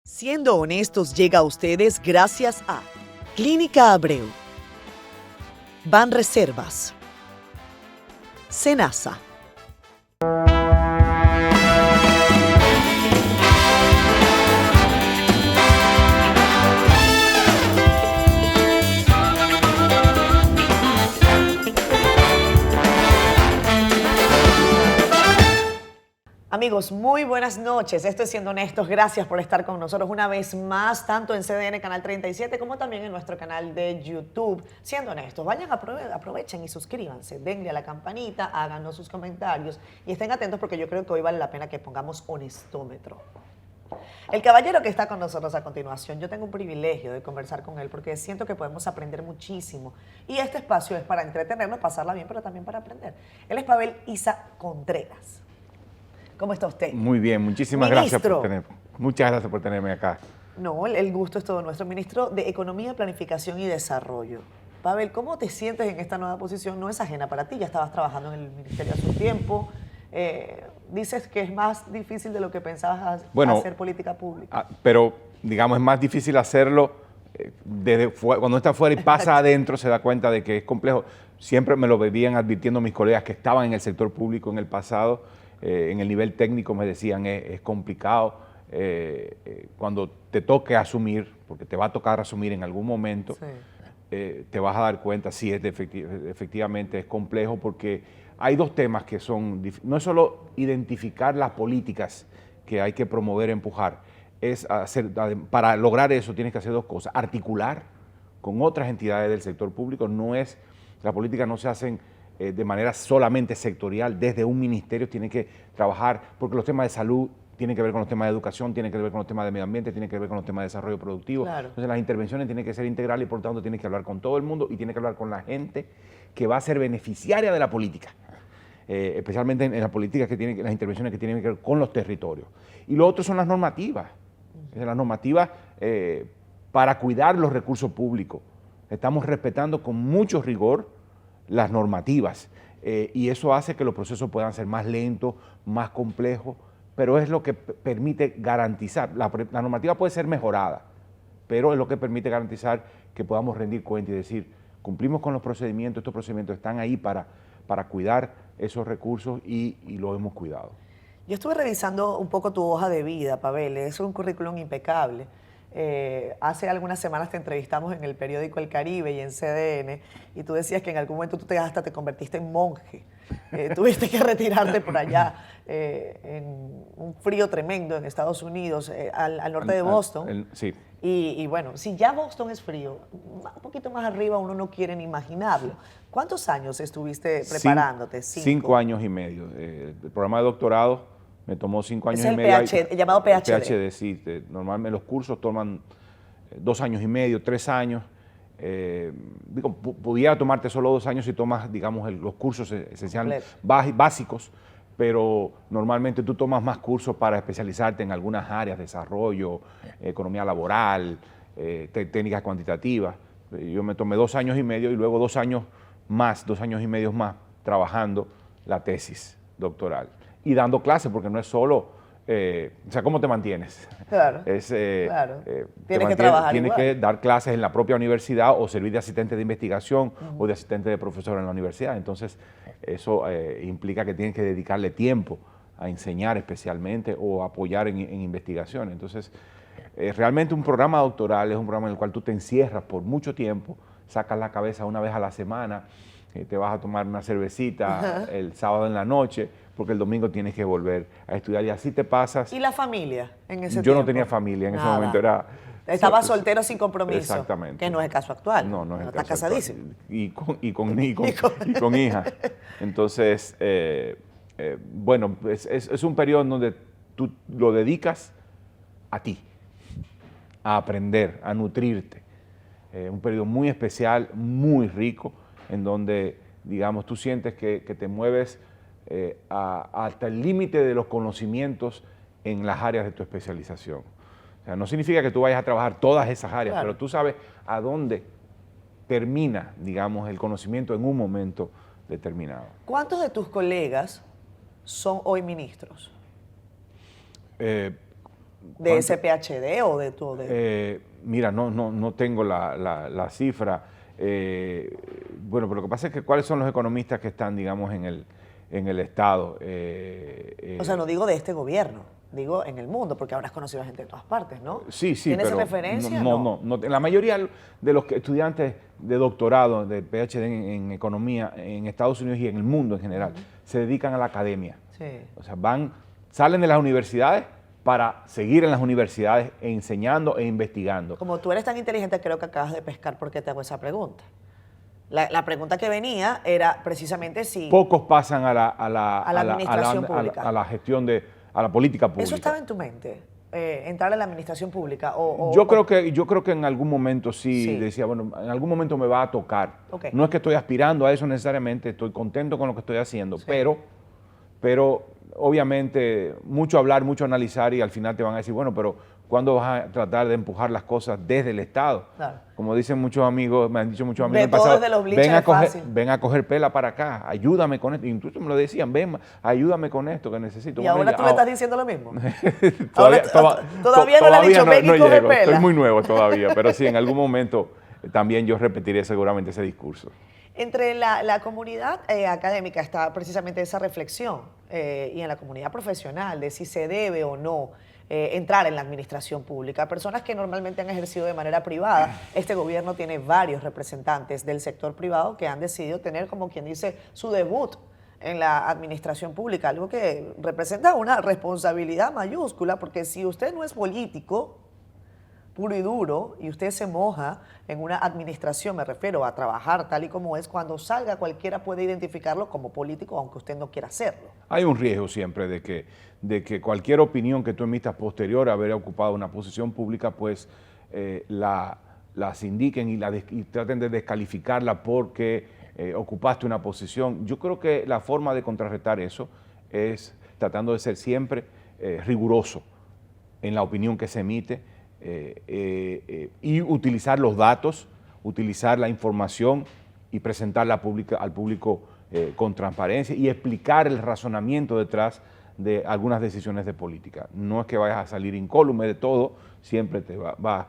Siendo honestos llega a ustedes gracias a Clínica Abreu, Banreservas, Senasa. Amigos, muy buenas noches. Esto es Siendo Honestos. Gracias por estar con nosotros una vez más, tanto en CDN Canal 37 como también en nuestro canal de YouTube. Siendo Honestos, vayan, aprovechen y suscríbanse, denle a la campanita, háganos sus comentarios y estén atentos porque yo creo que hoy vale la pena que pongamos honestómetro. El caballero que está con nosotros a continuación, yo tengo un privilegio de conversar con él porque siento que podemos aprender muchísimo. Y este espacio es para entretenernos, pasarla bien, pero también para aprender. Él es Pavel Isa Contreras. ¿Cómo está usted? Muy bien, muchísimas gracias por tenerme. Muchas gracias por tenerme acá. No, el gusto es todo nuestro. Ministro de Economía, Planificación y Desarrollo. Pavel, ¿cómo te sientes en esta nueva posición? No es ajena para ti, ya estabas trabajando en el ministerio hace un tiempo. Dices que es más difícil de lo que pensabas hacer política pública. Pero, digamos, es más difícil hacerlo cuando está afuera y pasa adentro, se da cuenta de que es complejo. Siempre me lo venían advirtiendo mis colegas que estaban en el sector público en el pasado. En el nivel técnico me decían es complicado cuando te toque asumir, porque te va a tocar asumir en algún momento, sí. Te vas a dar cuenta, sí, efectivamente es complejo porque hay dos temas que son, no es solo identificar las políticas que hay que promover, empujar, para lograr eso tienes que hacer dos cosas, articular con otras entidades del sector público, las políticas no se hacen de manera solamente sectorial, desde un ministerio tiene que trabajar, porque los temas de salud tienen que ver con los temas de educación, tienen que ver con los temas de medio ambiente, tienen que ver con los temas de desarrollo productivo. Claro. Entonces las intervenciones tienen que ser integrales y por tanto tienes que hablar con todo el mundo y tienes que hablar con la gente que va a ser beneficiaria de la política, especialmente en las políticas las intervenciones que tienen que ver con los territorios. Y lo otro son las normativas, las normativas para cuidar los recursos públicos. Estamos respetando con mucho rigor las normativas y eso hace que los procesos puedan ser más lentos, más complejos, pero es lo que permite garantizar, la normativa puede ser mejorada, pero es lo que permite garantizar que podamos rendir cuenta y decir, cumplimos con los procedimientos, estos procedimientos están ahí para cuidar esos recursos y lo hemos cuidado. Yo estuve revisando un poco tu hoja de vida, Pavel, es un currículum impecable. Hace algunas semanas te entrevistamos en el periódico El Caribe y en CDN y tú decías que en algún momento tú hasta te convertiste en monje. Tuviste que retirarte por allá en un frío tremendo en Estados Unidos, al norte de Boston. Sí. Y bueno, si ya Boston es frío, un poquito más arriba uno no quiere ni imaginarlo. ¿Cuántos años estuviste preparándote? 5 años y medio. El programa de doctorado me tomó 5 años y medio. Es el llamado PhD. PhD, sí. Normalmente los cursos toman 2 años y medio, 3 años. Pudiera tomarte solo 2 años si tomas, digamos, los cursos esenciales básicos, pero normalmente tú tomas más cursos para especializarte en algunas áreas, desarrollo, economía laboral, técnicas cuantitativas. Yo me tomé 2 años y medio y luego 2 años y medio más trabajando la tesis doctoral. Y dando clases, porque no es solo, ¿cómo te mantienes? Claro, claro. Tienes que trabajar Tienes igual. que dar clases en la propia universidad o servir de asistente de investigación o de asistente de profesor en la universidad. Entonces, eso implica que tienes que dedicarle tiempo a enseñar especialmente o apoyar en investigación. Entonces, realmente un programa doctoral es un programa en el cual tú te encierras por mucho tiempo, sacas la cabeza una vez a la semana, te vas a tomar una cervecita el sábado en la noche, porque el domingo tienes que volver a estudiar y así te pasas. ¿Y la familia en ese tiempo? Yo no tenía familia en ese momento. Estaba soltero sin compromiso. Exactamente. Que no es el caso actual. No es el caso. Está casadísimo. Y con hija. Entonces, bueno, es un periodo en donde tú lo dedicas a ti, a aprender, a nutrirte. Un periodo muy especial, muy rico, en donde, digamos, tú sientes que te mueves hasta el límite de los conocimientos en las áreas de tu especialización. O sea, no significa que tú vayas a trabajar todas esas áreas, claro, pero tú sabes a dónde termina, digamos, el conocimiento en un momento determinado. ¿Cuántos de tus colegas son hoy ministros? ¿De ese PhD o de todo? Mira, no tengo la cifra. Bueno, pero lo que pasa es que ¿cuáles son los economistas que están, digamos, en el Estado? O sea, no digo de este gobierno, digo en el mundo, porque habrás conocido a gente de todas partes, ¿no? Sí, ¿Tienes pero referencia? no. La mayoría de los estudiantes de doctorado, de PhD en economía en Estados Unidos y en el mundo en general, se dedican a la academia. Sí. O sea, salen de las universidades para seguir en las universidades enseñando e investigando. Como tú eres tan inteligente, creo que acabas de pescar porque te hago esa pregunta. La pregunta que venía era precisamente si... Pocos pasan a la administración pública. A la gestión a la política pública. ¿Eso estaba en tu mente? ¿Entrar en la administración pública? Yo creo que en algún momento sí decía, bueno, en algún momento me va a tocar. Okay. No es que estoy aspirando a eso necesariamente, estoy contento con lo que estoy haciendo, sí. pero obviamente mucho hablar, mucho analizar y al final te van a decir, bueno, pero ¿cuándo vas a tratar de empujar las cosas desde el Estado? Claro. Como dicen muchos amigos, me han dicho muchos amigos De en el pasado, desde los bleachers ven a coger pela para acá, ayúdame con esto. Incluso me lo decían, ven, ayúdame con esto que necesito. ¿Y ahora tú le estás diciendo lo mismo? Todavía no le has dicho, ven y coge llego, pela. estoy muy nuevo todavía, pero sí, en algún momento también yo repetiré seguramente ese discurso. Entre la comunidad académica está precisamente esa reflexión y en la comunidad profesional de si se debe o no entrar en la administración pública. Personas que normalmente han ejercido de manera privada. Este gobierno tiene varios representantes del sector privado que han decidido tener, como quien dice, su debut en la administración pública, algo que representa una responsabilidad mayúscula, porque si usted no es político puro y duro, y usted se moja en una administración, me refiero a trabajar tal y como es, cuando salga cualquiera puede identificarlo como político, aunque usted no quiera hacerlo. Hay un riesgo siempre de que cualquier opinión que tú emitas posterior a haber ocupado una posición pública, pues las indiquen y traten de descalificarla porque ocupaste una posición. Yo creo que la forma de contrarrestar eso es tratando de ser siempre riguroso en la opinión que se emite, y utilizar los datos, utilizar la información y presentarla al público con transparencia y explicar el razonamiento detrás de algunas decisiones de política. No es que vayas a salir incólume de todo, siempre te vas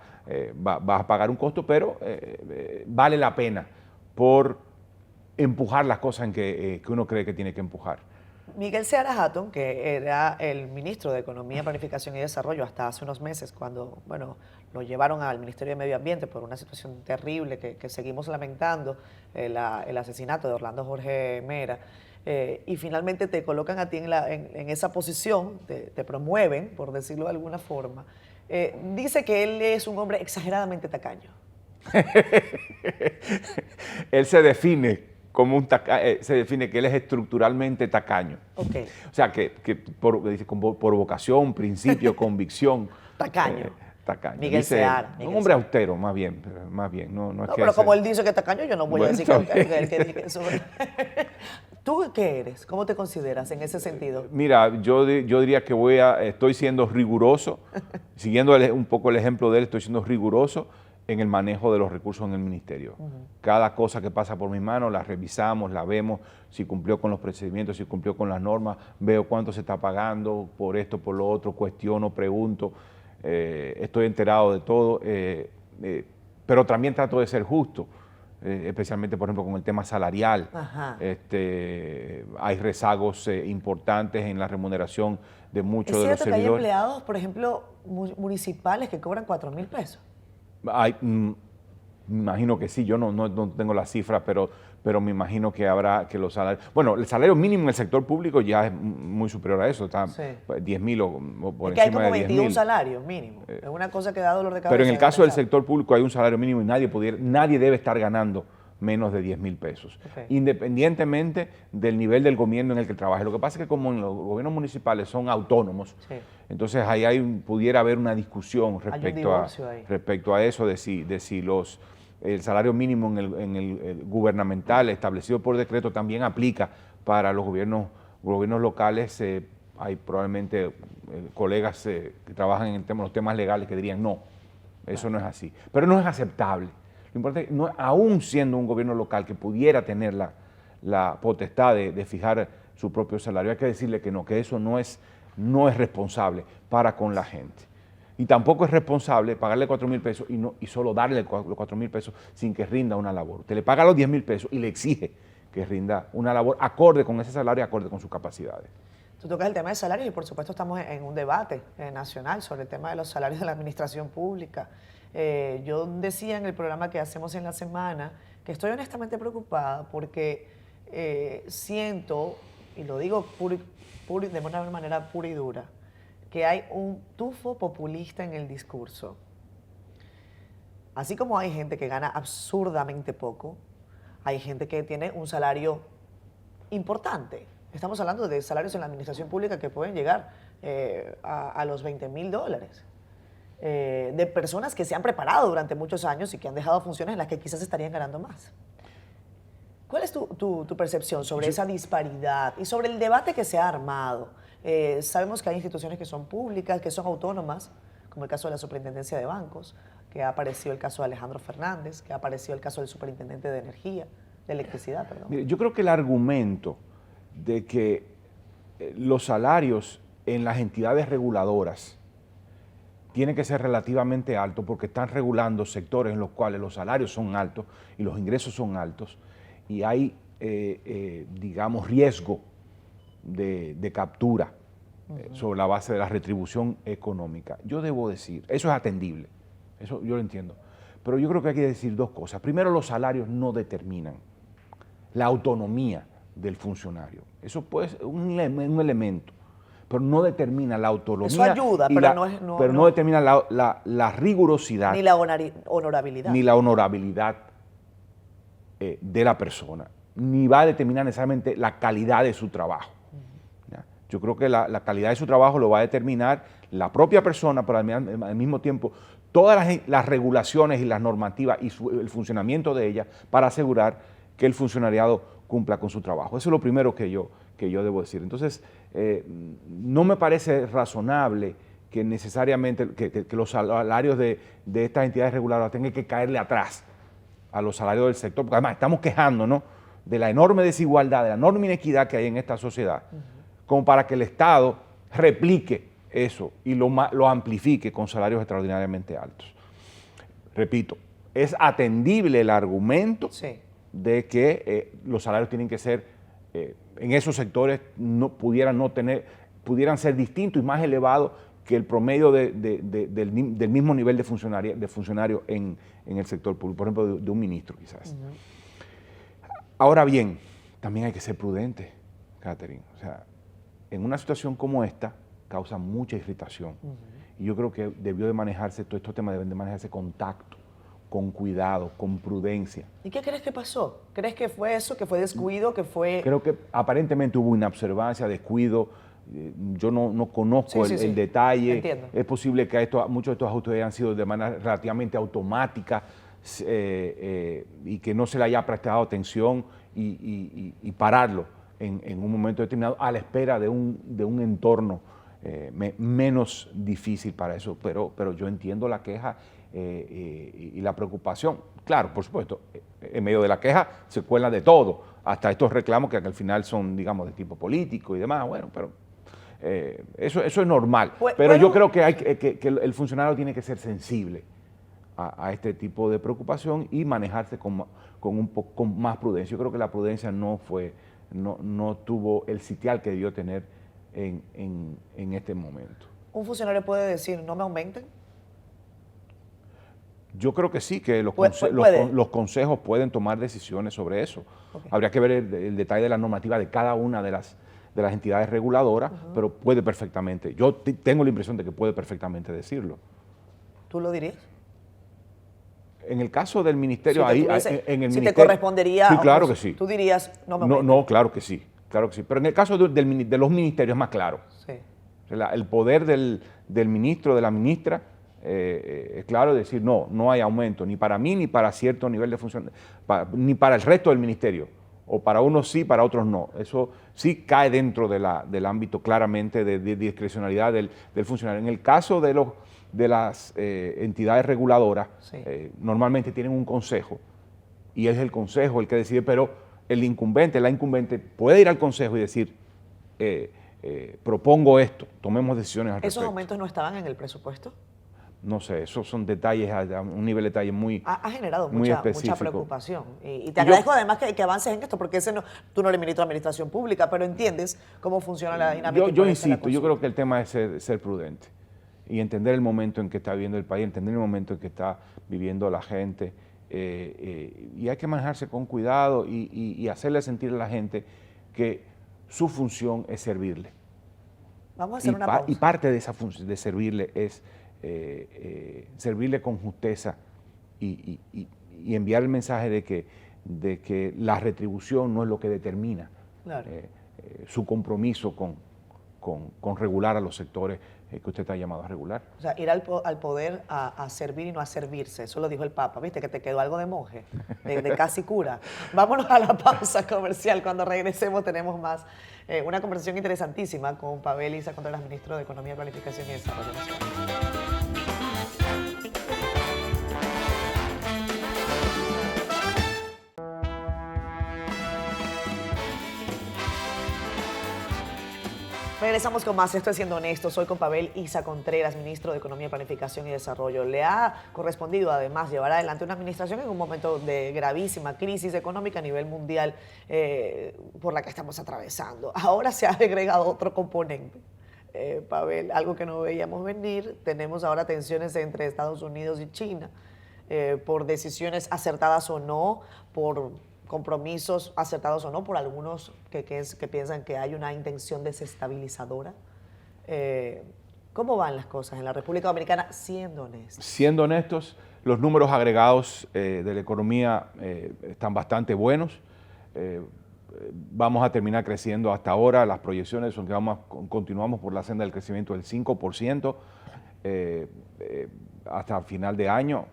a pagar un costo, pero vale la pena por empujar las cosas en que uno cree que tiene que empujar. Miguel Seara Hatton, que era el ministro de Economía, Planificación y Desarrollo hasta hace unos meses, cuando lo llevaron al Ministerio de Medio Ambiente por una situación terrible que seguimos lamentando, el asesinato de Orlando Jorge Mera, y finalmente te colocan a ti en esa posición, te promueven, por decirlo de alguna forma. Dice que él es un hombre exageradamente tacaño. Él se define como se define que él es estructuralmente tacaño. Okay. O sea, que por vocación, principio, convicción. Tacaño. Tacaño. Miguel Seara. Un hombre austero, más bien. No es que pero como él dice que tacaño, yo no voy a decir que dije eso. ¿Tú qué eres? ¿Cómo te consideras en ese sentido? Mira, yo diría que estoy siendo riguroso, siguiendo un poco el ejemplo de él, estoy siendo riguroso en el manejo de los recursos en el ministerio. Cada cosa que pasa por mis manos la revisamos, la vemos, si cumplió con los procedimientos, si cumplió con las normas, veo cuánto se está pagando por esto, por lo otro, cuestiono, pregunto, estoy enterado de todo, pero también trato de ser justo, especialmente, por ejemplo, con el tema salarial. Hay rezagos importantes en la remuneración de muchos de los servidores. ¿Es cierto que hay empleados, por ejemplo, municipales que cobran 4.000 pesos? Me imagino que sí, yo no tengo las cifras, pero me imagino que habrá que los salarios... Bueno, el salario mínimo en el sector público ya es muy superior a eso, está 10.000 o por encima de 10.000. Que hay como 21 salarios mínimos, es una cosa que da dolor de cabeza. Pero en el caso del sector público hay un salario mínimo y nadie debe estar ganando menos de 10.000 pesos, independientemente del nivel del gobierno en el que trabaje. Lo que pasa es que como en los gobiernos municipales son autónomos, entonces ahí pudiera haber una discusión respecto a eso, de si el salario mínimo en el gubernamental establecido por decreto también aplica para los gobiernos locales. Hay probablemente colegas que trabajan en los temas legales que dirían no, eso no es así, pero no es aceptable. Lo importante, aún siendo un gobierno local que pudiera tener la potestad de fijar su propio salario, hay que decirle que no, que eso no es responsable para con la gente. Y tampoco es responsable pagarle 4.000 pesos y solo darle los 4.000 pesos sin que rinda una labor. Usted le paga los 10.000 pesos y le exige que rinda una labor acorde con ese salario y acorde con sus capacidades. Tú tocas el tema de salarios y por supuesto estamos en un debate nacional sobre el tema de los salarios de la administración pública. Yo decía en el programa que hacemos en la semana que estoy honestamente preocupada porque siento, y lo digo de una manera pura y dura, que hay un tufo populista en el discurso. Así como hay gente que gana absurdamente poco, hay gente que tiene un salario importante. Estamos hablando de salarios en la administración pública que pueden llegar a los $20.000. De personas que se han preparado durante muchos años y que han dejado funciones en las que quizás estarían ganando más. ¿Cuál es tu percepción sobre esa disparidad y sobre el debate que se ha armado? Sabemos que hay instituciones que son públicas, que son autónomas, como el caso de la Superintendencia de Bancos, que ha aparecido el caso de Alejandro Fernández, que ha aparecido el caso del Superintendente de Energía, de Electricidad, perdón. Mire, yo creo que el argumento de que los salarios en las entidades reguladoras tienen que ser relativamente altos porque están regulando sectores en los cuales los salarios son altos y los ingresos son altos y hay, digamos, riesgo de captura sobre la base de la retribución económica. Yo debo decir, eso es atendible, eso yo lo entiendo, pero yo creo que hay que decir dos cosas. Primero, los salarios no determinan la autonomía del funcionario. Eso puede ser un elemento, pero no determina la autonomía. Eso ayuda, pero no determina la rigurosidad. Ni la honorabilidad. Ni la honorabilidad de la persona, ni va a determinar necesariamente la calidad de su trabajo. ¿Ya? Yo creo que la calidad de su trabajo lo va a determinar la propia persona, pero al mismo tiempo todas las regulaciones y las normativas y el funcionamiento de ellas para asegurar que el funcionariado cumpla con su trabajo. Eso es lo primero que yo debo decir. Entonces, no me parece razonable que necesariamente que los salarios de estas entidades reguladoras tengan que caerle atrás a los salarios del sector, porque además estamos quejándonos de la enorme desigualdad, de la enorme inequidad que hay en esta sociedad, como para que el Estado replique eso y lo amplifique con salarios extraordinariamente altos. Repito, es atendible el argumento de que los salarios tienen que ser, en esos sectores pudieran ser distintos y más elevados que el promedio del mismo nivel de funcionario en el sector público, por ejemplo, de un ministro quizás. Ahora bien, también hay que ser prudente, Catherine. O sea, en una situación como esta causa mucha irritación. Y yo creo que todos estos temas deben de manejarse con tacto, con cuidado, con prudencia. ¿Y qué crees que pasó? ¿Crees que fue eso, que fue descuido, que fue...? Creo que aparentemente hubo inobservancia, descuido. Yo no conozco el detalle. Entiendo. Es posible que muchos de estos ajustes hayan sido de manera relativamente automática y que no se le haya prestado atención y pararlo en un momento determinado a la espera de un entorno menos difícil para eso. Pero yo entiendo la queja y la preocupación. Claro, por supuesto, en medio de la queja se cuela de todo, hasta estos reclamos que al final son, digamos, de tipo político y demás. Bueno, pero eso es normal. Pero yo creo que el funcionario tiene que ser sensible a este tipo de preocupación y manejarse con más prudencia. Yo creo que la prudencia no tuvo el sitial que debió tener en este momento. ¿Un funcionario puede decir, no me aumenten? Yo creo que sí, que los consejos pueden tomar decisiones sobre eso. Okay. Habría que ver el detalle de la normativa de cada una de las entidades reguladoras, pero puede perfectamente. Yo tengo la impresión de que puede perfectamente decirlo. ¿Tú lo dirías? En el caso del ministerio, te correspondería. Sí, claro que sí. Tú dirías, no me aumenten. No, claro que sí. Pero en el caso de los ministerios es más claro. Sí. El poder del ministro, de la ministra, es claro decir, no hay aumento, ni para mí, ni para cierto nivel de función, ni para el resto del ministerio. O para unos sí, para otros no. Eso sí cae dentro del ámbito claramente de discrecionalidad del funcionario. En el caso de las entidades reguladoras, normalmente tienen un consejo y es el consejo el que decide, pero la incumbente puede ir al consejo y decir, propongo esto, tomemos decisiones al respecto. ¿Esos aumentos no estaban en el presupuesto? no sé, esos son detalles a un nivel de detalle muy Ha generado muy mucha específico. preocupación. Y te agradezco además que avances en esto, porque tú no eres ministro de Administración Pública, pero entiendes cómo funciona la dinámica. Yo insisto, yo creo que el tema es ser prudente y entender el momento en que está viviendo el país, entender el momento en que está viviendo la gente, y hay que manejarse con cuidado y hacerle sentir a la gente que su función es servirle. Vamos a hacer una pausa. Y parte de esa función de servirle es servirle con justeza y enviar el mensaje de que la retribución no es lo que determina Claro. su compromiso con regular a los sectores que usted está llamado a regular. O sea, ir al poder a servir y no a servirse. Eso lo dijo el Papa. ¿Viste? Que te quedó algo de monje, de casi cura. Vámonos a la pausa comercial. Cuando regresemos tenemos más. Una conversación interesantísima con Pavel Isa Contreras, ministro de Economía, Planificación y Desarrollo Nacional. Regresamos con más. Esto es Siendo Honesto. Soy con Pavel Isa Contreras, ministro de Economía, Planificación y Desarrollo. Le ha correspondido además llevar adelante una administración en un momento de gravísima crisis económica a nivel mundial por la que estamos atravesando. Ahora se ha agregado otro componente. Pavel, algo que no veíamos venir. Tenemos ahora tensiones entre Estados Unidos y China por decisiones acertadas o no, por compromisos acertados o no, por algunos que piensan que hay una intención desestabilizadora. ¿Cómo van las cosas en la República Dominicana, siendo honestos? Siendo honestos, los números agregados de la economía están bastante buenos. Vamos a terminar creciendo hasta ahora. Las proyecciones son que continuamos por la senda del crecimiento del 5% hasta final de año.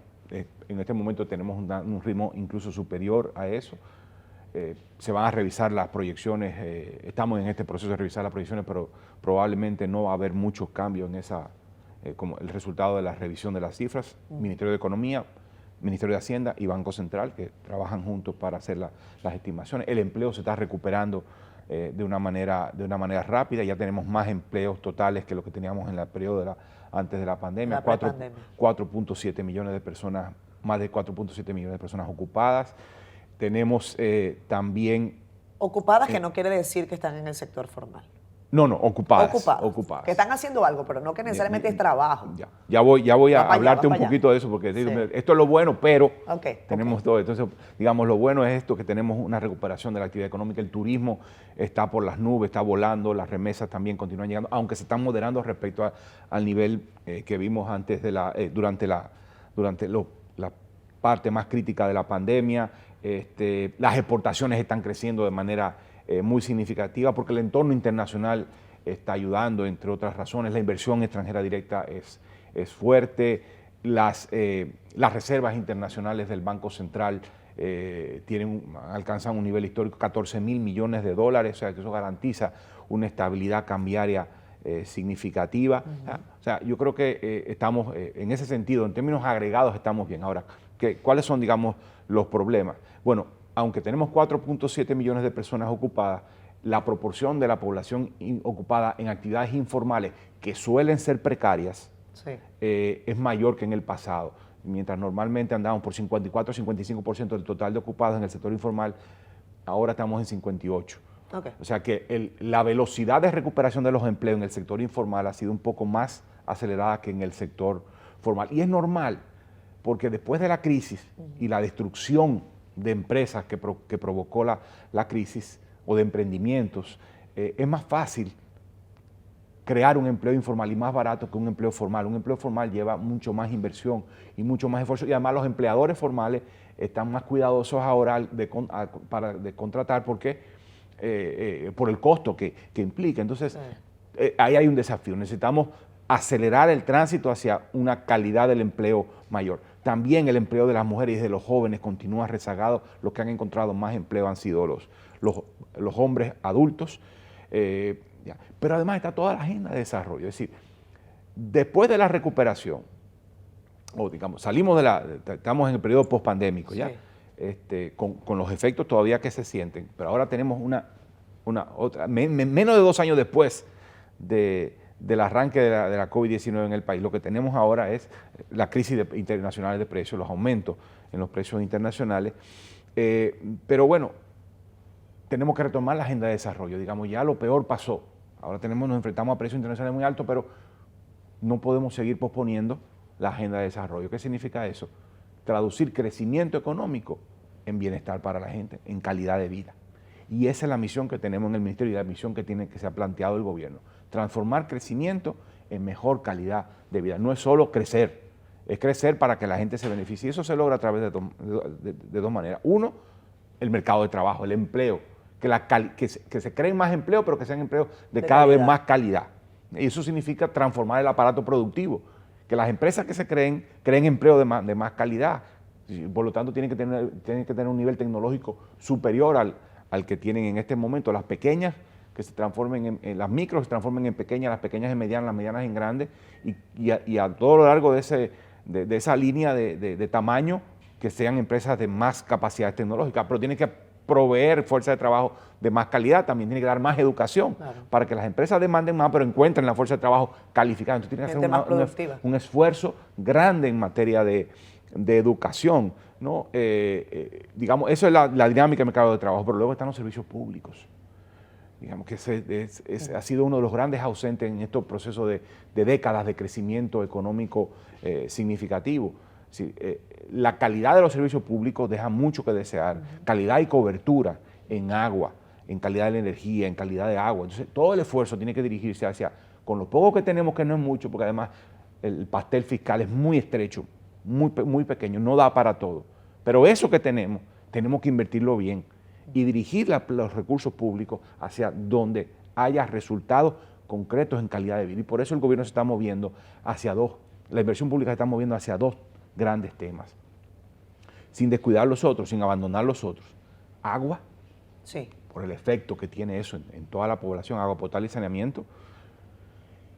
En este momento tenemos un ritmo incluso superior a eso. Se van a revisar las proyecciones, estamos en este proceso de revisar las proyecciones, pero probablemente no va a haber muchos cambios en esa, como el resultado de la revisión de las cifras. Ministerio de Economía, Ministerio de Hacienda y Banco Central, que trabajan juntos para hacer las estimaciones. El empleo se está recuperando de una manera rápida. Ya tenemos más empleos totales que lo que teníamos en el periodo antes de la pandemia. 4.7 millones de personas, más de 4.7 millones de personas ocupadas. Tenemos también... Ocupadas, que no quiere decir que están en el sector formal. No, ocupadas. Que están haciendo algo, pero no que necesariamente es trabajo. Ya voy a hablarte un poquito de eso, porque esto es lo bueno, pero tenemos todo. Entonces, digamos, lo bueno es esto, que tenemos una recuperación de la actividad económica. El turismo está por las nubes, está volando, las remesas también continúan llegando, aunque se están moderando respecto al nivel que vimos antes durante la parte más crítica de la pandemia. Las exportaciones están creciendo de manera muy significativa porque el entorno internacional está ayudando, entre otras razones. La inversión extranjera directa es fuerte. Las reservas internacionales del Banco Central alcanzan un nivel histórico, 14.000 millones de dólares, o sea, que eso garantiza una estabilidad cambiaria significativa. O sea, yo creo que estamos, en ese sentido, en términos agregados, estamos bien. Ahora, ¿cuáles son, digamos, los problemas? Bueno, aunque tenemos 4.7 millones de personas ocupadas, la proporción de la población ocupada en actividades informales, que suelen ser precarias, es mayor que en el pasado. Mientras normalmente andábamos por 54-55% del total de ocupados en el sector informal, ahora estamos en 58%. O sea que la velocidad de recuperación de los empleos en el sector informal ha sido un poco más acelerada que en el sector formal. Y es normal, porque después de la crisis y la destrucción de empresas que provocó la crisis o de emprendimientos, es más fácil crear un empleo informal y más barato que un empleo formal. Un empleo formal lleva mucho más inversión y mucho más esfuerzo, y además los empleadores formales están más cuidadosos ahora de contratar porque por el costo que implica. Entonces, ahí hay un desafío. Necesitamos acelerar el tránsito hacia una calidad del empleo mayor. También el empleo de las mujeres y de los jóvenes continúa rezagado. Los que han encontrado más empleo han sido los hombres adultos. Pero además está toda la agenda de desarrollo. Es decir, después de la recuperación, o digamos, estamos en el periodo pospandémico, ¿ya? Con los efectos todavía que se sienten, pero ahora tenemos menos de 2 años después de del arranque de la COVID-19 en el país. Lo que tenemos ahora es la crisis internacional de precios, los aumentos en los precios internacionales. Pero bueno, tenemos que retomar la agenda de desarrollo. Digamos, ya lo peor pasó. Ahora nos enfrentamos a precios internacionales muy altos, pero no podemos seguir posponiendo la agenda de desarrollo. ¿Qué significa eso? Traducir crecimiento económico en bienestar para la gente, en calidad de vida. Y esa es la misión que tenemos en el Ministerio y la misión que se ha planteado el gobierno. Transformar crecimiento en mejor calidad de vida. No es solo crecer, es crecer para que la gente se beneficie. Y eso se logra a través de dos maneras. Uno, el mercado de trabajo, el empleo. Que se creen más empleos, pero que sean empleos de cada vez más calidad. Y eso significa transformar el aparato productivo. Que las empresas que se creen empleo de más calidad. Por lo tanto, tienen que tener un nivel tecnológico superior al que tienen en este momento. Las pequeñas que se transformen las micros se transformen en pequeñas, las pequeñas en medianas, las medianas en grandes, y a todo lo largo de esa línea de tamaño, que sean empresas de más capacidades tecnológicas, pero tienen que proveer fuerza de trabajo de más calidad, también tiene que dar más educación, claro, para que las empresas demanden más, pero encuentren la fuerza de trabajo calificada. Entonces tiene que hacer un esfuerzo grande en materia de educación, ¿no? Digamos, eso es la dinámica del mercado de trabajo, pero luego están los servicios públicos. Digamos que ha sido uno de los grandes ausentes en estos procesos de décadas de crecimiento económico significativo. Sí, la calidad de los servicios públicos deja mucho que desear, calidad y cobertura en agua, en calidad de la energía, en calidad de agua. Entonces, todo el esfuerzo tiene que dirigirse hacia, con lo poco que tenemos, que no es mucho, porque además el pastel fiscal es muy estrecho, muy pequeño, no da para todo. Pero eso que tenemos que invertirlo bien y dirigir los recursos públicos hacia donde haya resultados concretos en calidad de vida. Y por eso el gobierno se está moviendo la inversión pública se está moviendo hacia dos grandes temas, sin descuidar los otros, sin abandonar los otros. Agua, sí, por el efecto que tiene eso en toda la población, agua potable y saneamiento.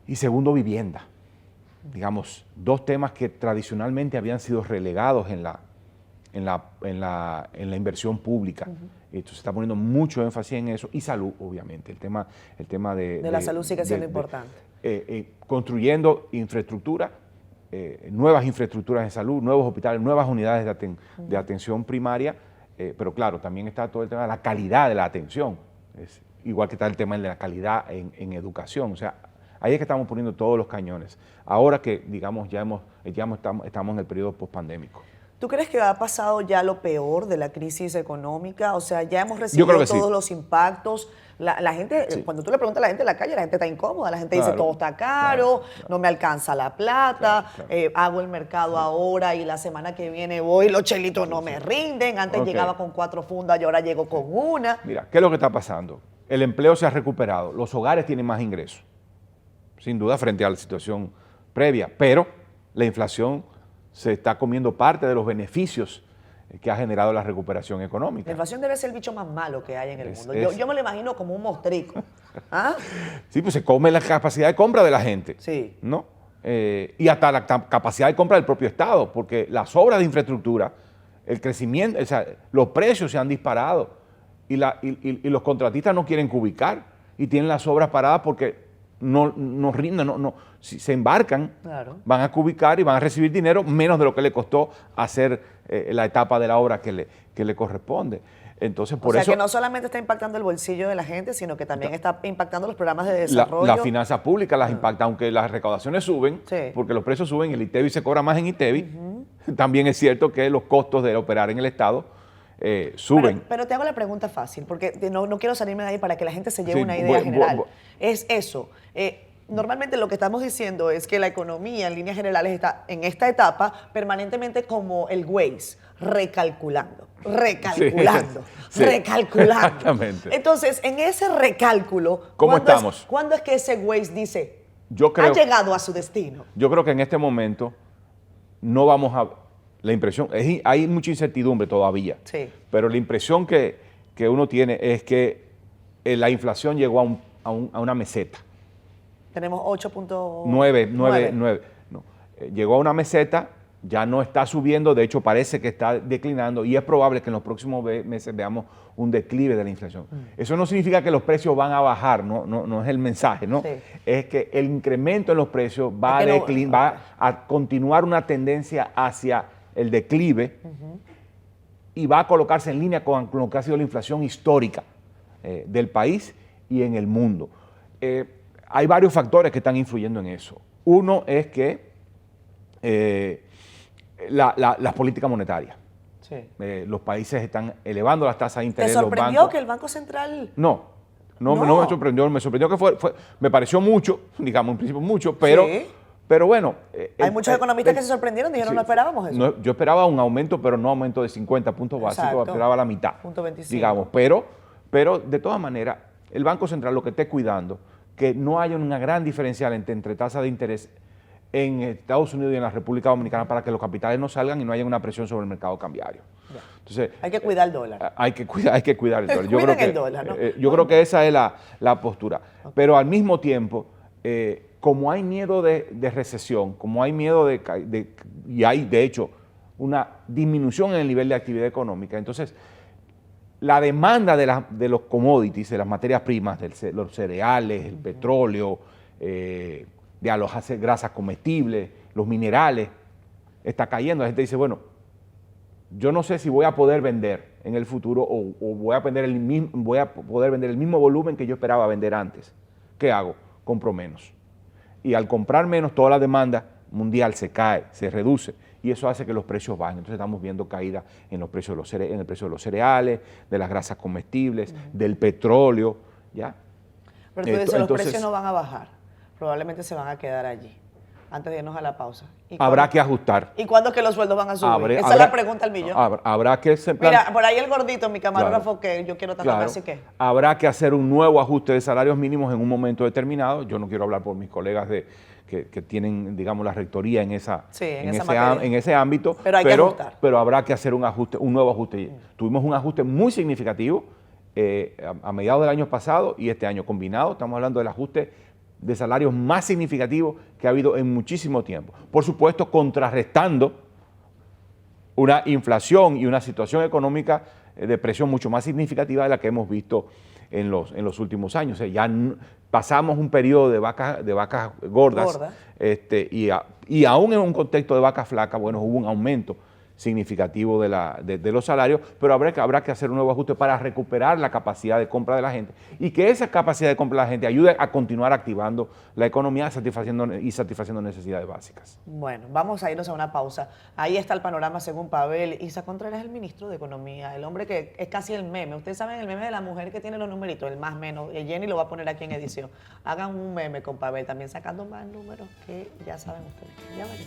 Y segundo, vivienda. Digamos, dos temas que tradicionalmente habían sido relegados en la inversión pública. Esto se está poniendo mucho énfasis en eso. Y salud, obviamente. El tema de la salud sigue siendo importante. Construyendo infraestructura, nuevas infraestructuras de salud, nuevos hospitales, nuevas unidades de atención primaria, pero claro, también está todo el tema de la calidad de la atención, igual que está el tema de la calidad en educación. O sea, ahí es que estamos poniendo todos los cañones, ahora que, digamos, estamos en el periodo pospandémico. ¿Tú crees que ha pasado ya lo peor de la crisis económica? O sea, ya hemos recibido todos los impactos. La gente, sí, cuando tú le preguntas a la gente en la calle, la gente está incómoda, la gente dice todo está caro, no me alcanza la plata, hago el mercado ahora y la semana que viene voy, los chelitos no me rinden, antes llegaba con 4 fundas y ahora llego con una. Mira, ¿qué es lo que está pasando? El empleo se ha recuperado, los hogares tienen más ingresos, sin duda frente a la situación previa, pero la inflación se está comiendo parte de los beneficios que ha generado la recuperación económica. La inflación debe ser el bicho más malo que hay en el mundo. Yo me lo imagino como un mostrico. ¿Ah? Sí, pues se come la capacidad de compra de la gente. Sí. ¿No? Y hasta la capacidad de compra del propio Estado, porque las obras de infraestructura, el crecimiento, o sea, los precios se han disparado y los contratistas no quieren cubicar y tienen las obras paradas porque no rinden, si se embarcan, claro, van a cubicar y van a recibir dinero menos de lo que le costó hacer la etapa de la obra que le corresponde. Entonces, por eso, o sea, que no solamente está impactando el bolsillo de la gente, sino que también está impactando los programas de desarrollo. Las finanzas públicas las impacta, aunque las recaudaciones suben, sí, porque los precios suben, el ITEVI se cobra más en ITEVI, también es cierto que los costos de operar en el Estado suben. Pero te hago la pregunta fácil, porque no quiero salirme de ahí para que la gente se lleve una idea general. Es eso. Normalmente lo que estamos diciendo es que la economía en líneas generales está en esta etapa permanentemente como el Waze, recalculando. Sí, Exactamente. Entonces, en ese recálculo, ¿cómo estamos? ¿Cuándo es que ese Waze dice, ha llegado a su destino? Yo creo que en este momento no vamos a... La impresión, hay mucha incertidumbre todavía, sí, pero la impresión que uno tiene es que la inflación llegó a una meseta. Tenemos 8.9. No, llegó a una meseta ya no está subiendo, de hecho parece que está declinando y es probable que en los próximos meses veamos un declive de la inflación. Eso no significa que los precios van a bajar, no es el mensaje, ¿no? Sí. Es que el incremento en los precios va, va a continuar una tendencia hacia el declive y va a colocarse en línea con lo que ha sido la inflación histórica del país y en el mundo. Hay varios factores que están influyendo en eso. Uno es que las políticas monetarias. Sí. Los países están elevando las tasas de interés. ¿Te sorprendió que el Banco Central...? No me sorprendió. Me sorprendió que me pareció mucho, digamos, en principio mucho, pero, sí. pero bueno. Hay muchos economistas que se sorprendieron, dijeron, no esperábamos eso. Yo esperaba un aumento, pero no aumento de 50 puntos básicos, esperaba la mitad. Punto 25. Digamos, pero de todas maneras, el Banco Central lo que esté cuidando, que no haya una gran diferencial entre tasas de interés en Estados Unidos y en la República Dominicana para que los capitales no salgan y no haya una presión sobre el mercado cambiario. Entonces, hay que cuidar el dólar. Hay que cuidar el dólar. Yo creo que esa es la postura. Okay. Pero al mismo tiempo, como hay miedo de recesión, como hay miedo y hay de hecho una disminución en el nivel de actividad económica, entonces la demanda de los commodities, de las materias primas, de los cereales, el petróleo, de las grasas comestibles, los minerales, está cayendo. La gente dice, bueno, yo no sé si voy a poder vender en el futuro o voy a poder vender el mismo volumen que yo esperaba vender antes. ¿Qué hago? Compro menos. Y al comprar menos, toda la demanda mundial se cae, se reduce, y eso hace que los precios bajen. Entonces estamos viendo caída en los precios en el precio de los cereales, de las grasas comestibles, del petróleo, ¿ya? Pero tú dices, los precios no van a bajar, probablemente se van a quedar allí, antes de irnos a la pausa. Habrá que ajustar. ¿Y cuándo es que los sueldos van a subir? Esa es la pregunta al millón. Habrá que... Mira, por ahí el gordito, mi camarógrafo, que yo quiero tanto así que... Habrá que hacer un nuevo ajuste de salarios mínimos en un momento determinado. Yo no quiero hablar por mis colegas que tienen, digamos, la rectoría en ese ámbito. Pero hay que ajustar. Pero habrá que hacer un nuevo ajuste. Tuvimos un ajuste muy significativo a mediados del año pasado y este año combinado. Estamos hablando del ajuste de salarios más significativo que ha habido en muchísimo tiempo. Por supuesto, contrarrestando una inflación y una situación económica de presión mucho más significativa de la que hemos visto en los últimos años. Ya pasamos un periodo de vacas gordas. Y aún en un contexto de vacas flacas, bueno, hubo un aumento significativo de los salarios, pero habrá que hacer un nuevo ajuste para recuperar la capacidad de compra de la gente y que esa capacidad de compra de la gente ayude a continuar activando la economía satisfaciendo necesidades básicas. Bueno, vamos a irnos a una pausa. Ahí está el panorama según Pavel. Isa Contreras es el ministro de Economía, el hombre que es casi el meme. Ustedes saben el meme de la mujer que tiene los numeritos, el más menos. Jenny lo va a poner aquí en edición. Hagan un meme con Pavel, también sacando más números que ya saben ustedes. Ya vayan.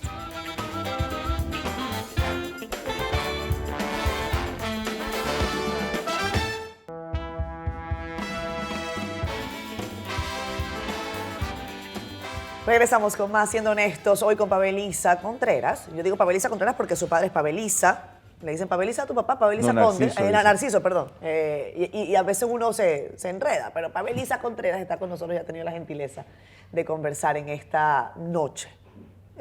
Regresamos con más Siendo Honestos, hoy con Pavel Isa Contreras. Yo digo Pavel Isa Contreras porque su padre es Pavel Isa. Le dicen Pavel Isa a tu papá, Pavel Isa Conde. Narciso, perdón. Y a veces uno se enreda, pero Pavel Isa Contreras está con nosotros y ha tenido la gentileza de conversar en esta noche.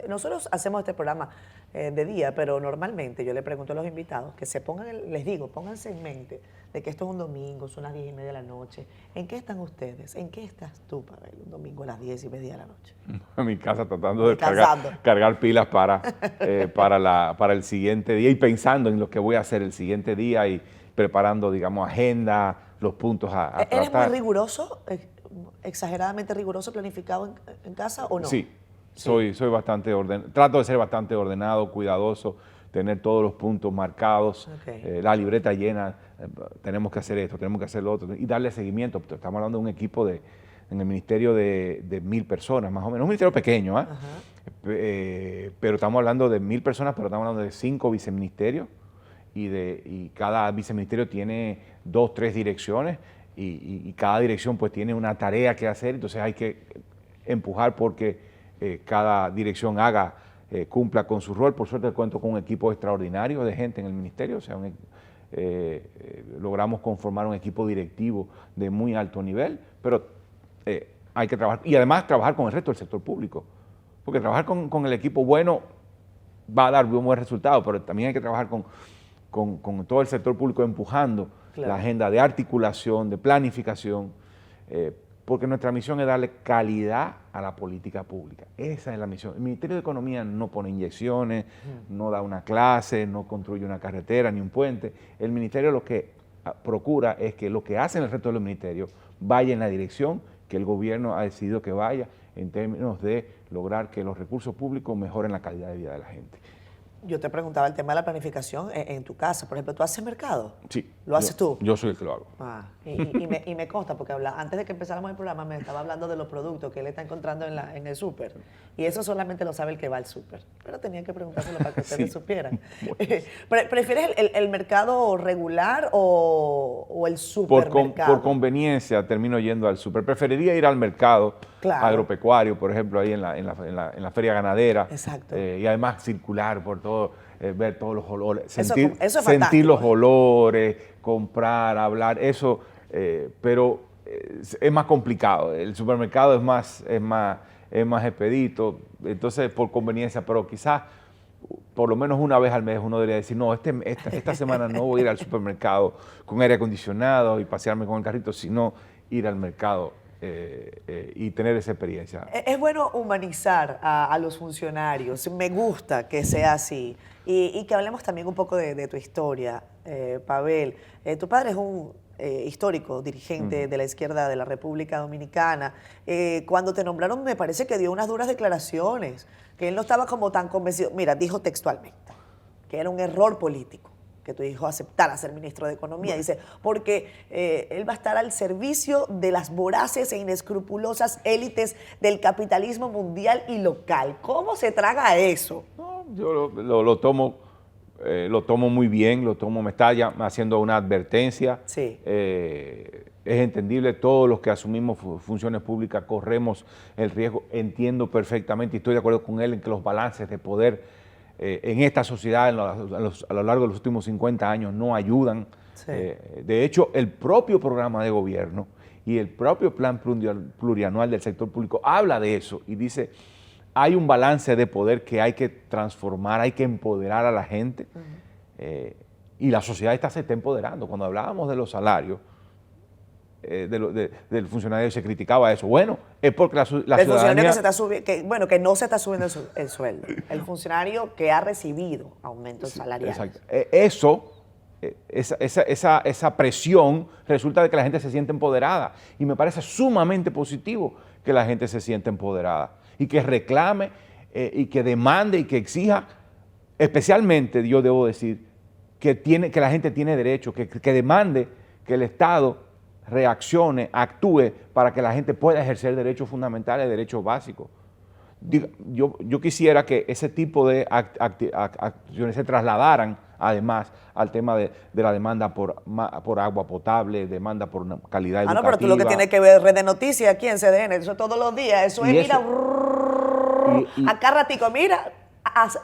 Nosotros hacemos este programa de día, pero normalmente yo le pregunto a los invitados que se pongan, les digo, pónganse en mente de que esto es un domingo, son las 10:30 de la noche. ¿En qué están ustedes? ¿En qué estás tú, Pavel, un domingo a las 10:30 de la noche? En mi casa tratando de cargar pilas para el siguiente día y pensando en lo que voy a hacer el siguiente día y preparando, digamos, agenda, los puntos a tratar. ¿Eres muy riguroso, exageradamente riguroso, planificado en casa o no? Sí. Soy bastante ordenado, trato de ser bastante ordenado, cuidadoso, tener todos los puntos marcados, la libreta llena, tenemos que hacer esto, tenemos que hacer lo otro, y darle seguimiento. Estamos hablando de un equipo en el ministerio de 1.000 personas, más o menos, un ministerio pequeño, pero estamos hablando de 1.000 personas, pero estamos hablando de 5 viceministerios, y cada viceministerio tiene 2, 3 direcciones, y cada dirección pues tiene una tarea que hacer, entonces hay que empujar porque cada dirección cumpla con su rol. Por suerte cuento con un equipo extraordinario de gente en el ministerio, o sea, logramos conformar un equipo directivo de muy alto nivel, pero hay que trabajar, y además trabajar con el resto del sector público, porque trabajar con el equipo bueno va a dar un buen resultado, pero también hay que trabajar con todo el sector público empujando la agenda de articulación, de planificación, porque nuestra misión es darle calidad a la política pública. Esa es la misión. El Ministerio de Economía no pone inyecciones, no da una clase, no construye una carretera ni un puente. El Ministerio lo que procura es que lo que hacen el resto de los ministerios vaya en la dirección que el gobierno ha decidido que vaya en términos de lograr que los recursos públicos mejoren la calidad de vida de la gente. Yo te preguntaba el tema de la planificación en tu casa. Por ejemplo, ¿tú haces mercado? Sí. ¿Lo haces tú? Yo soy el que lo hago. Y me consta, porque antes de que empezáramos el programa me estaba hablando de los productos que él está encontrando en el súper. Y eso solamente lo sabe el que va al súper. Pero tenía que preguntárselo para que ustedes supieran. ¿Prefieres el mercado regular o el supermercado? Por conveniencia termino yendo al súper. Preferiría ir al mercado agropecuario, por ejemplo, ahí en la feria ganadera. Exacto. Y además circular por todo, ver todos los olores, Eso es sentir los fantástico. olores, comprar, hablar, eso, pero es más complicado. El supermercado es más expedito, entonces por conveniencia, pero quizás por lo menos una vez al mes uno debería decir, no, esta semana no voy a ir al supermercado con aire acondicionado y pasearme con el carrito, sino ir al mercado y tener esa experiencia. Es bueno humanizar a los funcionarios, me gusta que sea así. Y que hablemos también un poco de tu historia, Pavel. Tu padre es un histórico dirigente de la izquierda de la República Dominicana. Cuando te nombraron me parece que dio unas duras declaraciones, que él no estaba como tan convencido. Mira, dijo textualmente que era un error político que tu hijo aceptara ser ministro de Economía. Dice, porque él va a estar al servicio de las voraces e inescrupulosas élites del capitalismo mundial y local. ¿Cómo se traga eso? No, yo lo tomo muy bien, me está ya haciendo una advertencia. Sí. Es entendible, todos los que asumimos funciones públicas corremos el riesgo, entiendo perfectamente y estoy de acuerdo con él en que los balances de poder en esta sociedad a lo largo de los últimos 50 años no ayudan. Sí. De hecho, el propio programa de gobierno y el propio plan plurianual del sector público habla de eso y dice, hay un balance de poder que hay que transformar, hay que empoderar a la gente y la sociedad se está empoderando. Cuando hablábamos de los salarios, del funcionario se criticaba eso. Bueno, es porque la ciudadanía... El funcionario que se está subiendo, que no se está subiendo el sueldo. El funcionario que ha recibido aumentos salariales. Exacto. Esa presión resulta de que la gente se siente empoderada. Y me parece sumamente positivo que la gente se sienta empoderada y que reclame y que demande y que exija, especialmente, yo debo decir, que la gente tiene derecho, que demande que el Estado reaccione, actúe para que la gente pueda ejercer derechos fundamentales, derechos básicos. Yo quisiera que ese tipo de acciones se trasladaran además al tema de la demanda por agua potable, demanda por una calidad educativa. No, pero tú lo que tienes que ver Red de Noticias aquí en CDN, eso todos los días, eso es, mira, acá ratico, mira,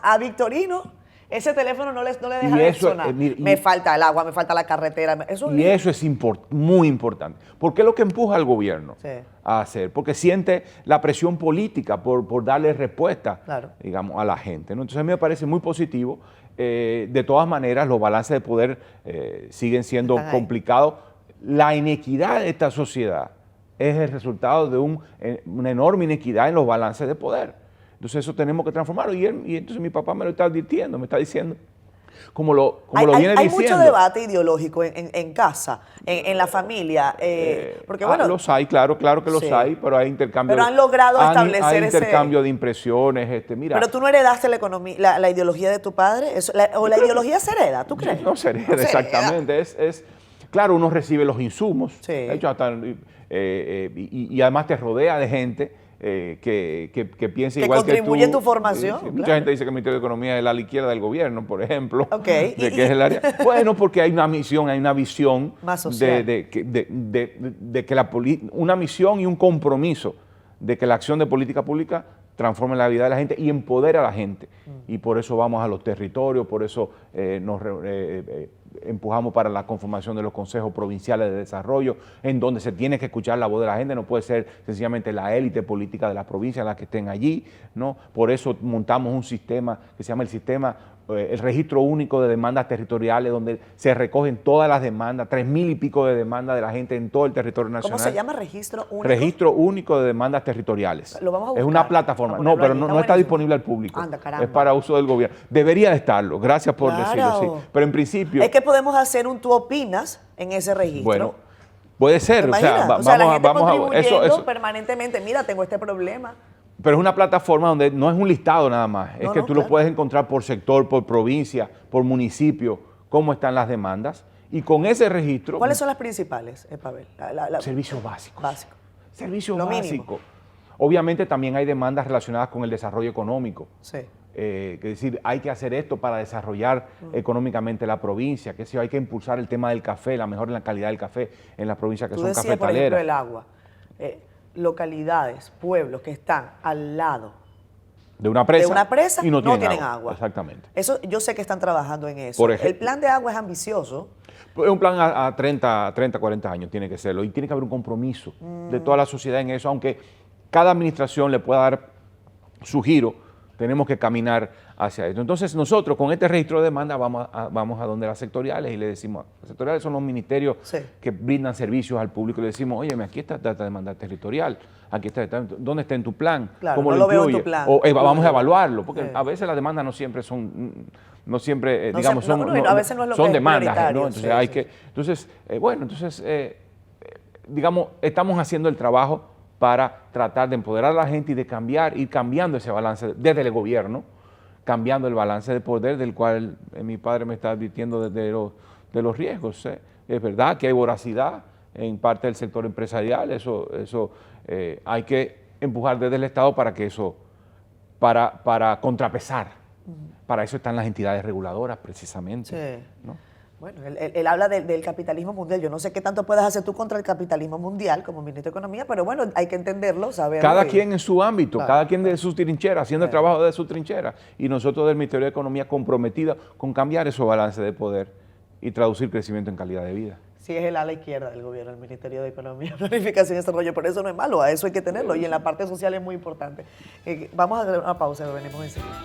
a Victorino. Ese teléfono no le deja de sonar. Me falta el agua, me falta la carretera. Eso es muy importante. Porque es lo que empuja al gobierno a hacer. Porque siente la presión política por darle respuesta, digamos, a la gente, ¿no? Entonces a mí me parece muy positivo. De todas maneras, los balances de poder siguen siendo complicados. La inequidad de esta sociedad es el resultado de una enorme inequidad en los balances de poder. Entonces eso tenemos que transformarlo y entonces mi papá me lo está advirtiendo, me está diciendo, como lo viene diciendo. Hay mucho debate ideológico en casa, en la familia, porque bueno... Los hay, claro que los hay, pero hay intercambio. Pero han logrado establecer hay intercambio de impresiones, mira. Pero tú no heredaste la ideología de tu padre, o la ideología se hereda, ¿tú crees? No se hereda, exactamente. Claro, uno recibe los insumos, sí. De hecho, y además te rodea de gente que piensa igual que tú. Que contribuye en tu formación. Sí, mucha gente dice que el Ministerio de Economía es la izquierda del gobierno, por ejemplo. Okay. De que es el área. Bueno, porque hay una misión, más social. de que una misión y un compromiso de que la acción de política pública transforme la vida de la gente y empodera a la gente. Y por eso vamos a los territorios, por eso empujamos para la conformación de los consejos provinciales de desarrollo, en donde se tiene que escuchar la voz de la gente, no puede ser sencillamente la élite política de las provincias las que estén allí, ¿no? Por eso montamos un sistema que se llama el registro único de demandas territoriales, donde se recogen todas las demandas, 3,000 y pico de demandas de la gente en todo el territorio nacional. ¿Cómo se llama? ¿Registro único? Registro único de demandas territoriales. Lo vamos a buscar. Es una plataforma. No, pero no está disponible al público. Anda, caramba. Es para uso del gobierno. Debería de estarlo, gracias por Claro. decirlo, sí. Pero en principio... Es que podemos hacer un tú opinas en ese registro. Bueno, puede ser. ¿Te O sea, imaginas? La gente vamos a... contribuyendo Eso, permanentemente. Mira, tengo este problema. pero es una plataforma donde no es un listado nada más, es que tú lo puedes encontrar por sector, por provincia, por municipio, cómo están las demandas, y con ese registro... ¿Cuáles son las principales, Pavel? Servicios básicos. Básicos. Servicios Lo básicos. mínimo. Obviamente también hay demandas relacionadas con el desarrollo económico. Sí. Es decir, hay que hacer esto para desarrollar económicamente la provincia, que si hay que impulsar el tema del café, la mejora en la calidad del café en las provincias que Tú son decías, por ejemplo, cafetaleras. el agua. Localidades, pueblos que están al lado De una presa, de una presa y no tienen, agua. Exactamente. Eso yo sé que están trabajando en eso. Por ejemplo. El plan de agua es ambicioso. Es un plan a 30, 40 años, tiene que serlo, y tiene que haber un compromiso de toda la sociedad en eso, aunque cada administración le pueda dar su giro, tenemos que caminar hacia eso. Entonces nosotros con este registro de demanda vamos a donde las sectoriales y le decimos, las sectoriales son los ministerios que brindan servicios al público, y le decimos, oye, aquí está esta demanda territorial, aquí está, ¿dónde está en tu plan? Claro, ¿Cómo no lo lo veo en incluye? tu plan. O vamos a evaluarlo, porque a veces las demandas no siempre son, digamos, a veces no es lo son que es demandas, prioritario, ¿no? Entonces hay que, digamos, estamos haciendo el trabajo para tratar de empoderar a la gente y de ir cambiando ese balance desde el gobierno, cambiando el balance de poder del cual mi padre me está advirtiendo de los riesgos. Es verdad que hay voracidad en parte del sector empresarial, eso hay que empujar desde el Estado para que eso, para contrapesar. Para eso están las entidades reguladoras precisamente. Sí. ¿No? Bueno, él habla del capitalismo mundial. Yo no sé qué tanto puedes hacer tú contra el capitalismo mundial como ministro de Economía, pero bueno, hay que entenderlo, saberlo. Cada quien en su ámbito, Claro, cada quien de sus trincheras, haciendo el trabajo de su trinchera. Y nosotros del Ministerio de Economía comprometidos con cambiar esos balances de poder y traducir crecimiento en calidad de vida. Sí, es el ala izquierda del gobierno, el Ministerio de Economía, Planificación y Desarrollo, por eso no es malo, a eso hay que tenerlo. Y en la parte social es muy importante. Vamos a hacer una pausa, venimos enseguida.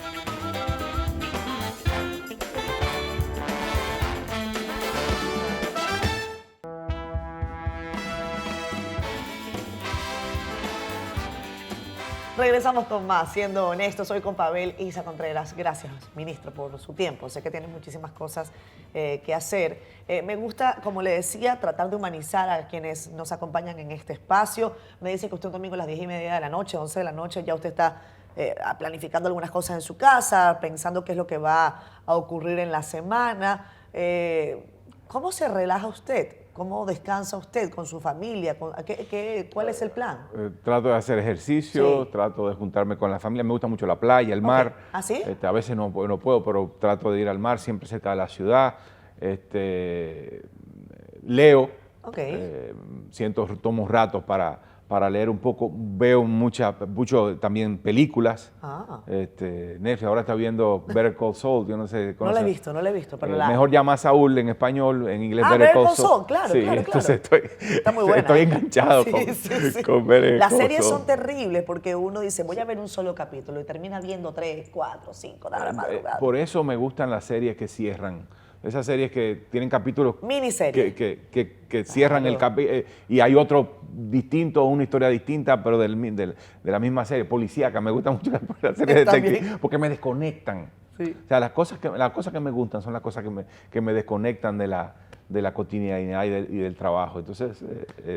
Regresamos con más, siendo honestos, soy con Pavel Isa Contreras. Gracias, ministro, por su tiempo. Sé que tiene muchísimas cosas que hacer. Me gusta, como le decía, tratar de humanizar a quienes nos acompañan en este espacio. Me dice que usted un domingo a las 10:30 de la noche, 11 de la noche, ya usted está planificando algunas cosas en su casa, pensando qué es lo que va a ocurrir en la semana. ¿Cómo se relaja usted? ¿Cómo descansa usted con su familia? ¿Cuál es el plan? Trato de hacer ejercicio, trato de juntarme con la familia. Me gusta mucho la playa, el mar. ¿Ah, sí? A veces no puedo, pero trato de ir al mar, siempre cerca de la ciudad. Leo. Tomo ratos para leer un poco. Veo mucho también películas. Netflix ahora está viendo Better Call Saul. Yo no sé. No la he visto, pero mejor llama a Saúl en español, en inglés Better Call Saul. Claro, sí, claro. Entonces Está muy buena. estoy enganchado con Better Call Las series Saul. son terribles porque uno dice, voy a ver un solo capítulo y termina viendo 3, 4, 5 de la madrugada. Por eso me gustan las series que cierran. Esas series que tienen capítulos miniseries que cierran el capítulo y hay otro distinto, una historia distinta, pero de la misma serie, policíaca. Me gustan mucho las series de detective porque me desconectan. Sí. O sea, las cosas que me gustan son las cosas que me desconectan de la cotidianidad y del trabajo. Entonces,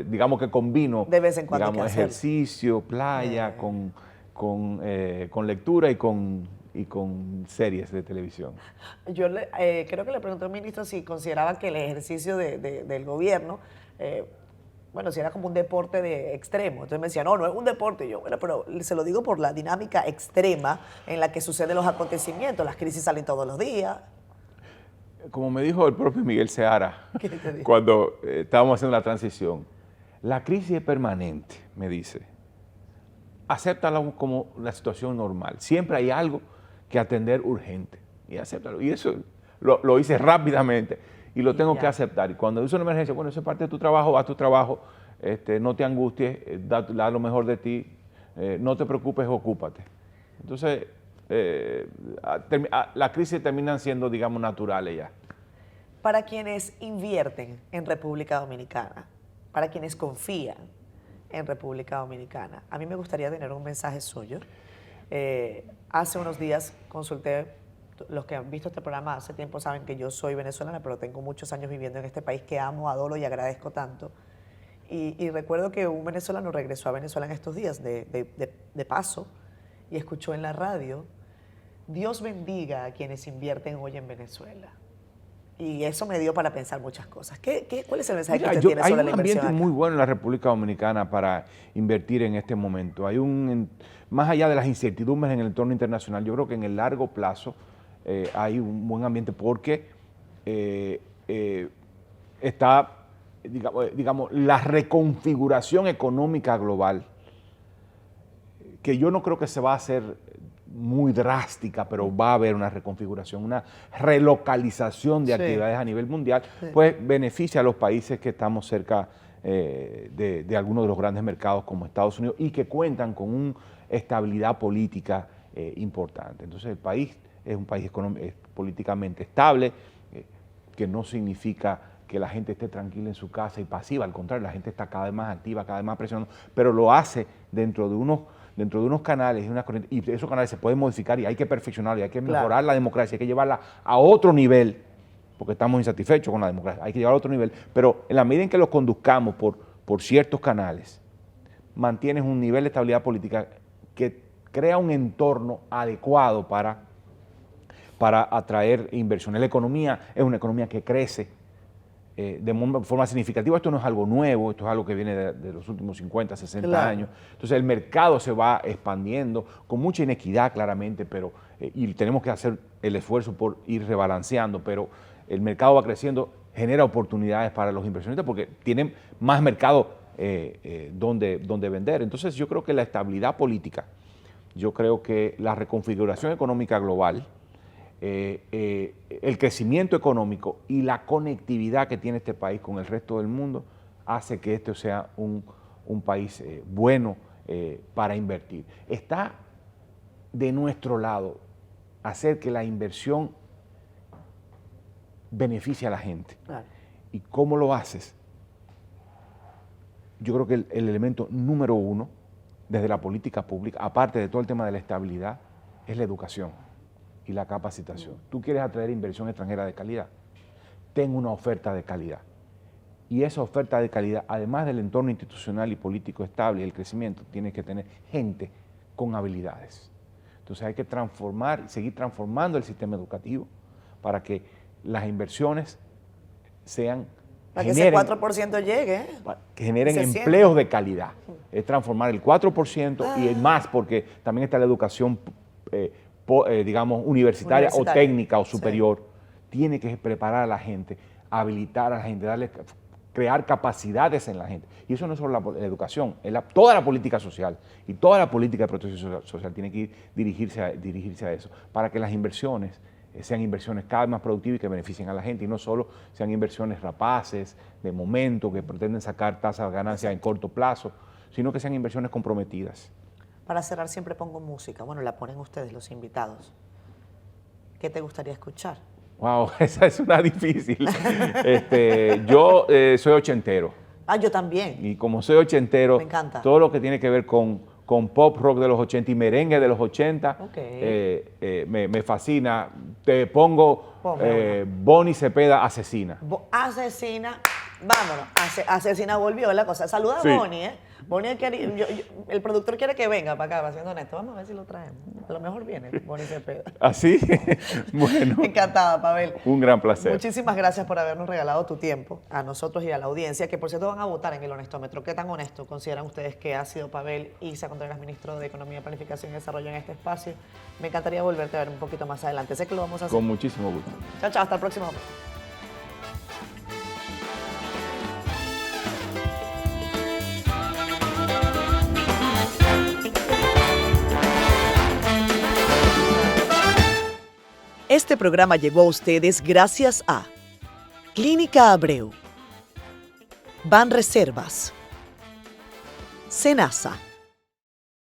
digamos que combino de vez en cuando ejercicio, playa, con lectura y con series de televisión. Yo creo que le pregunté al ministro si consideraba que el ejercicio del gobierno, si era como un deporte de extremo. Entonces me decía, no es un deporte. Y yo, bueno, pero se lo digo por la dinámica extrema en la que suceden los acontecimientos. Las crisis salen todos los días. Como me dijo el propio Miguel Seara, ¿Qué cuando estábamos haciendo la transición, la crisis es permanente, me dice. Acéptala como la situación normal. Siempre hay algo que atender urgente y acéptalo. Y eso lo hice rápidamente. y lo tengo ya. que aceptar. Y cuando es una emergencia, bueno, eso es parte de tu trabajo, haz tu trabajo, no te angusties, da lo mejor de ti, no te preocupes, ocúpate. Entonces, las crisis terminan siendo, digamos, naturales ya. Para quienes invierten en República Dominicana, para quienes confían en República Dominicana, a mí me gustaría tener un mensaje suyo. Hace unos días consulté, los que han visto este programa hace tiempo saben que yo soy venezolana, pero tengo muchos años viviendo en este país que amo, adoro y agradezco tanto. Y recuerdo que un venezolano regresó a Venezuela en estos días de paso y escuchó en la radio: Dios bendiga a quienes invierten hoy en Venezuela. Y eso me dio para pensar muchas cosas. ¿Cuál es el mensaje que usted tiene sobre la inversión? Hay un ambiente acá? muy bueno en la República Dominicana para invertir en este momento. Más allá de las incertidumbres en el entorno internacional, yo creo que en el largo plazo hay un buen ambiente porque está, digamos, la reconfiguración económica global, que yo no creo que se va a hacer muy drástica, pero va a haber una reconfiguración, una relocalización de actividades a nivel mundial, pues beneficia a los países que estamos cerca de algunos de los grandes mercados como Estados Unidos y que cuentan con una estabilidad política importante. Entonces el país es un país políticamente estable, que no significa que la gente esté tranquila en su casa y pasiva, al contrario, la gente está cada vez más activa, cada vez más presionando, pero lo hace dentro de unos canales y esos canales se pueden modificar y hay que perfeccionarlos y hay que mejorar la democracia, hay que llevarla a otro nivel, porque estamos insatisfechos con la democracia, hay que llevarla a otro nivel, pero en la medida en que los conduzcamos por ciertos canales, mantienes un nivel de estabilidad política que crea un entorno adecuado para atraer inversiones. La economía es una economía que crece de forma significativa. Esto no es algo nuevo, esto es algo que viene de los últimos 50, 60 años. Entonces el mercado se va expandiendo con mucha inequidad claramente, pero y tenemos que hacer el esfuerzo por ir rebalanceando, pero el mercado va creciendo, genera oportunidades para los inversionistas porque tienen más mercado donde vender. Entonces yo creo que la estabilidad política, yo creo que la reconfiguración económica global, el crecimiento económico y la conectividad que tiene este país con el resto del mundo hace que este sea un país bueno para invertir. Está de nuestro lado hacer que la inversión beneficie a la gente. Claro. ¿Y cómo lo haces? Yo creo que el elemento número uno desde la política pública, aparte de todo el tema de la estabilidad, es la educación y la capacitación. Tú quieres atraer inversión extranjera de calidad, ten una oferta de calidad. Y esa oferta de calidad, además del entorno institucional y político estable y el crecimiento, tiene que tener gente con habilidades. Entonces hay que seguir transformando el sistema educativo para que las inversiones para que ese 4% llegue. Que generen se empleos de calidad. Es transformar el 4% y el más, porque también está la educación digamos, universitaria o técnica o superior, tiene que preparar a la gente, habilitar a la gente, crear capacidades en la gente. Y eso no es solo la educación, es toda la política social y toda la política de protección social tiene que dirigirse a eso, para que las inversiones sean inversiones cada vez más productivas y que beneficien a la gente y no solo sean inversiones rapaces, de momento, que pretenden sacar tasas de ganancia en corto plazo, sino que sean inversiones comprometidas. Para cerrar siempre pongo música. Bueno, la ponen ustedes, los invitados. ¿Qué te gustaría escuchar? Wow, esa es una difícil. Yo soy ochentero. Ah, yo también. Y como soy ochentero, me encanta. Todo lo que tiene que ver con pop rock de los 80 y merengue de los 80, me fascina. Te pongo Bonnie Cepeda, Asesina. Asesina. Vámonos, Asesina volvió la cosa. Saluda a Bonnie, ¿eh? Bonnie el productor quiere que venga para acá, siendo honesto. Vamos a ver si lo traemos. A lo mejor viene Bonnie Cepeda. ¿Así? Bueno. Encantada, Pavel. Un gran placer. Muchísimas gracias por habernos regalado tu tiempo a nosotros y a la audiencia, que por cierto van a votar en el honestómetro. ¿Qué tan honesto consideran ustedes que ha sido Pavel Isa Contreras, ministro de Economía, Planificación y Desarrollo en este espacio? Me encantaría volverte a ver un poquito más adelante. Sé que lo vamos a hacer. Con muchísimo gusto. Chao, chao. Hasta el próximo. Este programa llegó a ustedes gracias a Clínica Abreu, Banreservas, Senasa.